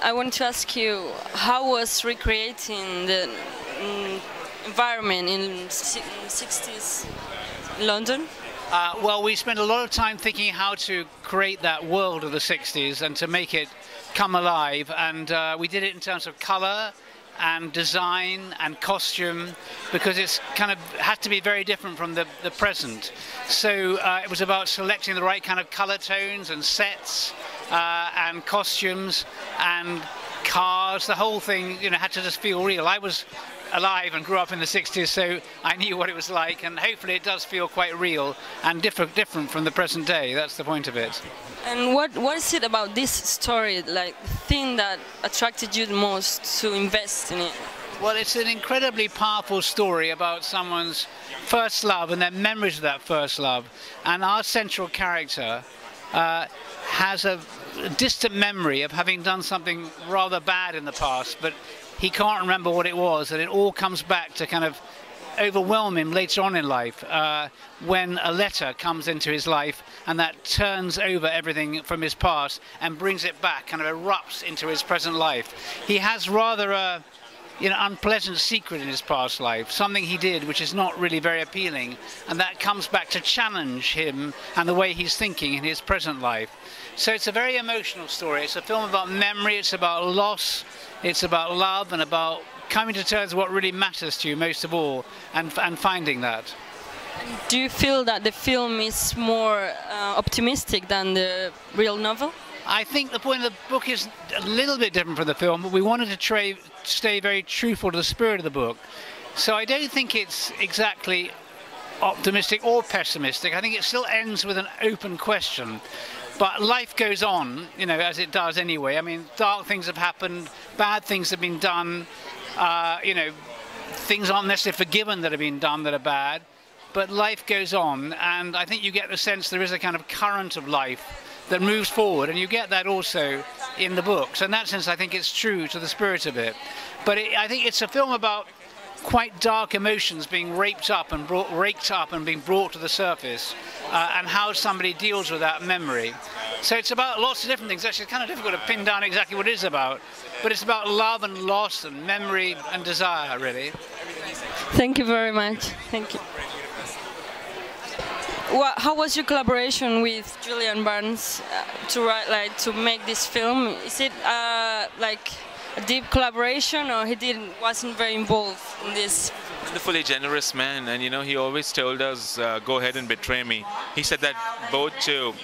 I want to ask you, how was recreating the environment in 60s London? Well, we spent a lot of time thinking how to create that world of the 60s and to make it come alive, and we did it in terms of color and design and costume, because it's kind of had to be very different from the present. So it was about selecting the right kind of color tones and sets and costumes and cars. The whole thing, you know, had to just feel real. I was alive and grew up in the 60s, so I knew what it was like, and hopefully it does feel quite real and different from the present day. That's the point of it. And what is it about this story, like the thing that attracted you the most to invest in it? Well, it's an incredibly powerful story about someone's first love and their memories of that first love. And our central character has a distant memory of having done something rather bad in the past, but he can't remember what it was, and it all comes back to kind of overwhelm him later on in life when a letter comes into his life, and that turns over everything from his past and brings it back, kind of erupts into his present life. He has rather a unpleasant secret in his past life, something he did which is not really very appealing, and that comes back to challenge him and the way he's thinking in his present life. So it's a very emotional story. It's a film about memory, it's about loss, it's about love, and about coming to terms with what really matters to you most of all, and finding that. Do you feel that the film is more optimistic than the real novel? I think the point of the book is a little bit different from the film, but we wanted to stay very truthful to the spirit of the book. So I don't think it's exactly optimistic or pessimistic. I think it still ends with an open question. But life goes on, you know, as it does anyway. I mean, dark things have happened, bad things have been done, you know, things aren't necessarily forgiven that have been done that are bad, but life goes on, and I think you get the sense there is a kind of current of life that moves forward, and you get that also in the books. In that sense, I think it's true to the spirit of it. But I think it's a film about quite dark emotions being raked up and being brought to the surface, and how somebody deals with that memory. So it's about lots of different things. Actually, it's kind of difficult to pin down exactly what it is about, but it's about love and loss and memory and desire, really. Thank you very much. Thank you. How was your collaboration with Julian Barnes to make this film? Is it like a deep collaboration, or wasn't very involved in this? Wonderfully generous man, and you know, he always told us, go ahead and betray me. He said that both to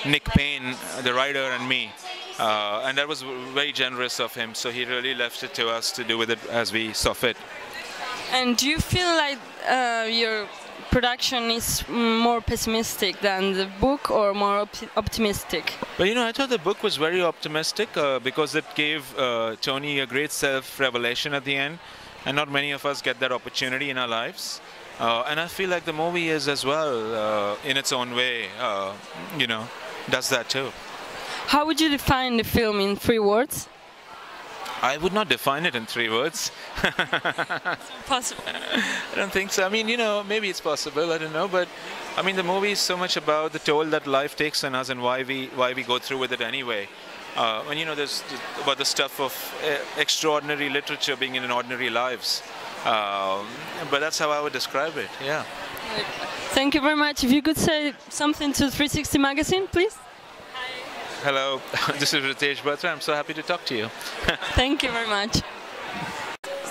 Nick Payne, the writer, and me, and that was very generous of him. So he really left it to us to do with it as we saw fit. And do you feel like your production is more pessimistic than the book, or more optimistic? Well, you know, I thought the book was very optimistic because it gave Tony a great self-revelation at the end, and not many of us get that opportunity in our lives. And I feel like the movie is as well, in its own way, you know, does that too. How would you define the film in 3 words? I would not define it in 3 words. It's impossible. I don't think so. I mean, you know, maybe it's possible, I don't know, but I mean, the movie is so much about the toll that life takes on us and why we go through with it anyway. And you know, there's about the stuff of extraordinary literature being in ordinary lives. But that's how I would describe it, yeah. Thank you very much. If you could say something to 360 Magazine, please. Hello, this is Ritesh Batra. I'm so happy to talk to you. Thank you very much.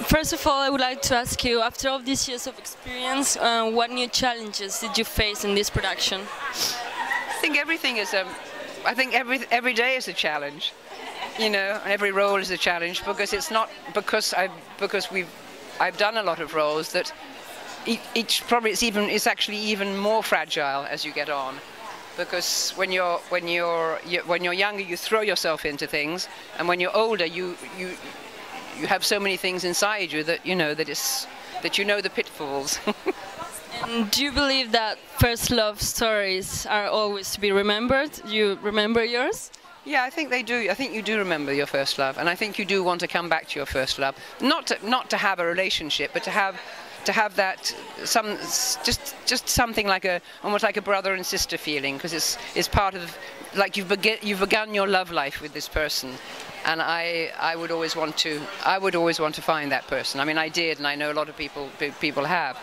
First of all, I would like to ask you, after all these years of experience, what new challenges did you face in this production? I think everything is every day is a challenge, you know, and every role is a challenge, because it's not because I've done a lot of roles that each probably it's actually even more fragile as you get on. Because when you're younger, you throw yourself into things, and when you're older, you have so many things inside you that you know the pitfalls. And do you believe that first love stories are always to be remembered? You remember yours? Yeah, I think they do. I think you do remember your first love, and I think you do want to come back to your first love. Not to have a relationship, but to have that just something like almost like a brother and sister feeling, because it's part of like you've begun your love life with this person, and I would always want to find that person. I mean, I did, and I know a lot of people have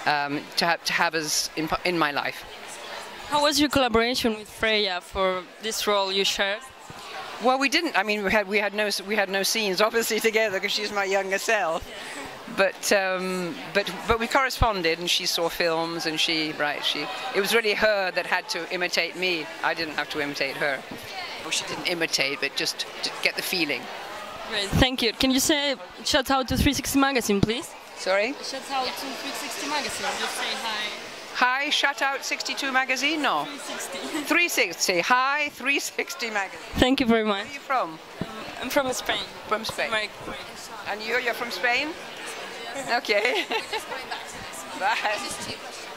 to have us in my life. How was your collaboration with Freya for this role you shared? Well, we didn't. I mean, we had no scenes obviously together because she's my younger self. But we corresponded, and she saw films, and it was really her that had to imitate me. I didn't have to imitate her. Well, she didn't imitate, but just to get the feeling. Great, thank you. Can you say shout out to 360 Magazine, please? Sorry? Shout out to 360 Magazine. Just say hi. Hi, shout out 62 Magazine? No. 360. 360. Hi, 360 Magazine. Thank you very much. Where are you from? I'm from Spain. From Spain. America. And you're from Spain? Okay. We're just going back to this one. Bye. Just 2 questions.